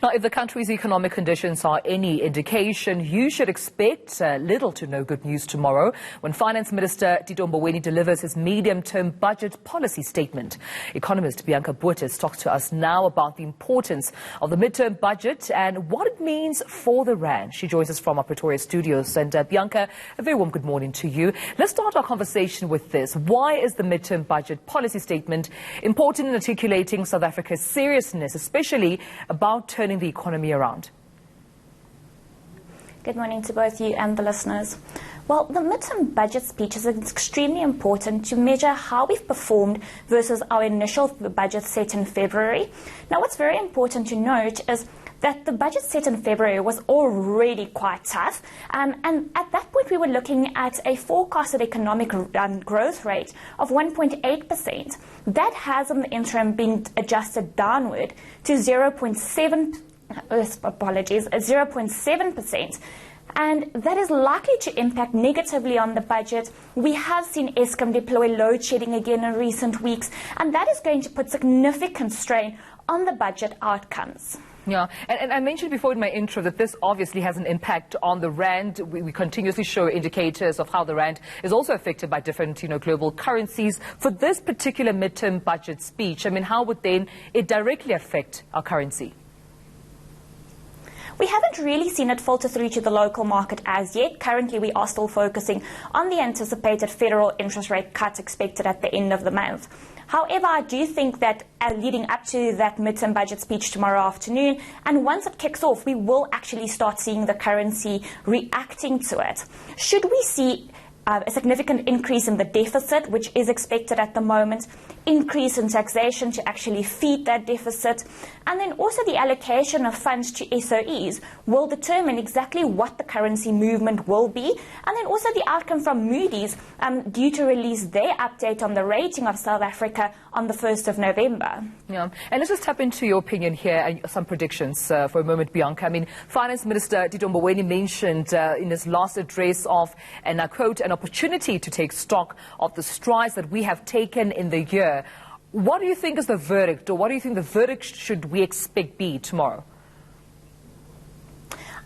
Now, if the country's economic conditions are any indication, you should expect little to no good news tomorrow when Finance Minister Tito Mboweni delivers his medium-term budget policy statement. Economist Bianca Boetes talks to us now about the importance of the midterm budget and what it means for the rand. She joins us from our Pretoria studios. And Bianca, a very warm good morning to you. Let's start our conversation with this. Why is the midterm budget policy statement important in articulating South Africa's seriousness, especially about turning the economy around? Good morning to both you and the listeners. Well, the midterm budget speech is extremely important to measure how we've performed versus our initial budget set in February. Now, what's very important to note is that the budget set in February was already quite tough. And at that point, we were looking at a forecasted economic growth rate of 1.8%. That has, in the interim, been adjusted downward to 0.7%. And that is likely to impact negatively on the budget. We have seen Eskom deploy load shedding again in recent weeks, and that is going to put significant strain on the budget outcomes. Yeah, and I mentioned before in my intro that this obviously has an impact on the rand. We continuously show indicators of how the rand is also affected by different, global currencies. For this particular midterm budget speech, how would then it directly affect our currency? We haven't really seen it filter through to the local market as yet. Currently, we are still focusing on the anticipated federal interest rate cuts expected at the end of the month. However, I do think that leading up to that midterm budget speech tomorrow afternoon, and once it kicks off, we will actually start seeing the currency reacting to it. Should we see a significant increase in the deficit, which is expected at the moment, increase in taxation to actually feed that deficit, and then also the allocation of funds to SOEs will determine exactly what the currency movement will be, and then also the outcome from Moody's due to release their update on the rating of South Africa on the 1st of November. Yeah, and let's just tap into your opinion here and some predictions for a moment, Bianca. Finance Minister Tito Mboweni mentioned in his last address of, and I quote, an opportunity to take stock of the strides that we have taken in the year. What do you think is the verdict, or what do you think the verdict should we expect be tomorrow?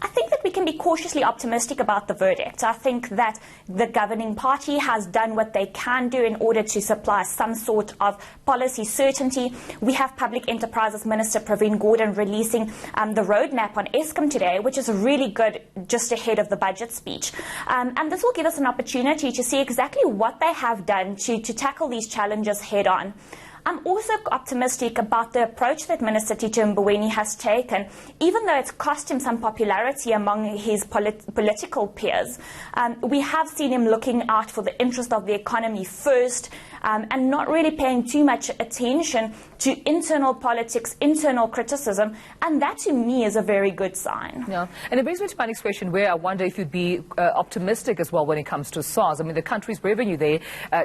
I think that we can be cautiously optimistic about the verdict. I think that the governing party has done what they can do in order to supply some sort of policy certainty. We have Public Enterprises Minister Pravin Gordhan releasing the roadmap on Eskom today, which is really good just ahead of the budget speech. And this will give us an opportunity to see exactly what they have done to tackle these challenges head on. I'm also optimistic about the approach that Minister Tito Mboweni has taken, even though it's cost him some popularity among his political peers. We have seen him looking out for the interest of the economy first and not really paying too much attention to internal politics, internal criticism, and that to me is a very good sign. Yeah, and it brings me to my next question, where I wonder if you'd be optimistic as well when it comes to SARS. The country's revenue there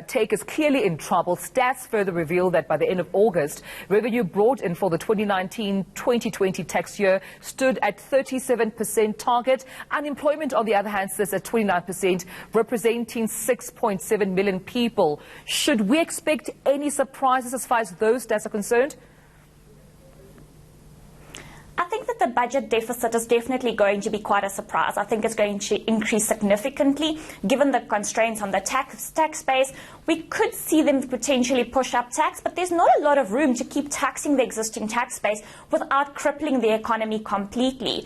take is clearly in trouble. Stats further reveal that by the end of August, revenue brought in for the 2019-2020 tax year stood at 37% target. Unemployment, on the other hand, sits at 29%, representing 6.7 million people. Should we expect any surprises as far as those stats are concerned? I think that the budget deficit is definitely going to be quite a surprise. I think it's going to increase significantly. Given the constraints on the tax base, we could see them potentially push up tax, but there's not a lot of room to keep taxing the existing tax base without crippling the economy completely.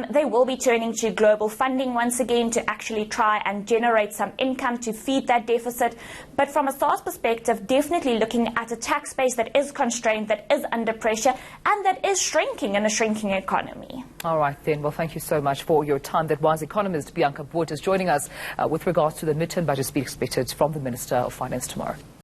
They will be turning to global funding once again to actually try and generate some income to feed that deficit. But from a SARS perspective, definitely looking at a tax base that is constrained, that is under pressure, and that is shrinking in a shrinking economy. All right, then. Well, thank you so much for your time. That was economist Bianca Boetes joining us with regards to the midterm budget speech expected from the Minister of Finance tomorrow.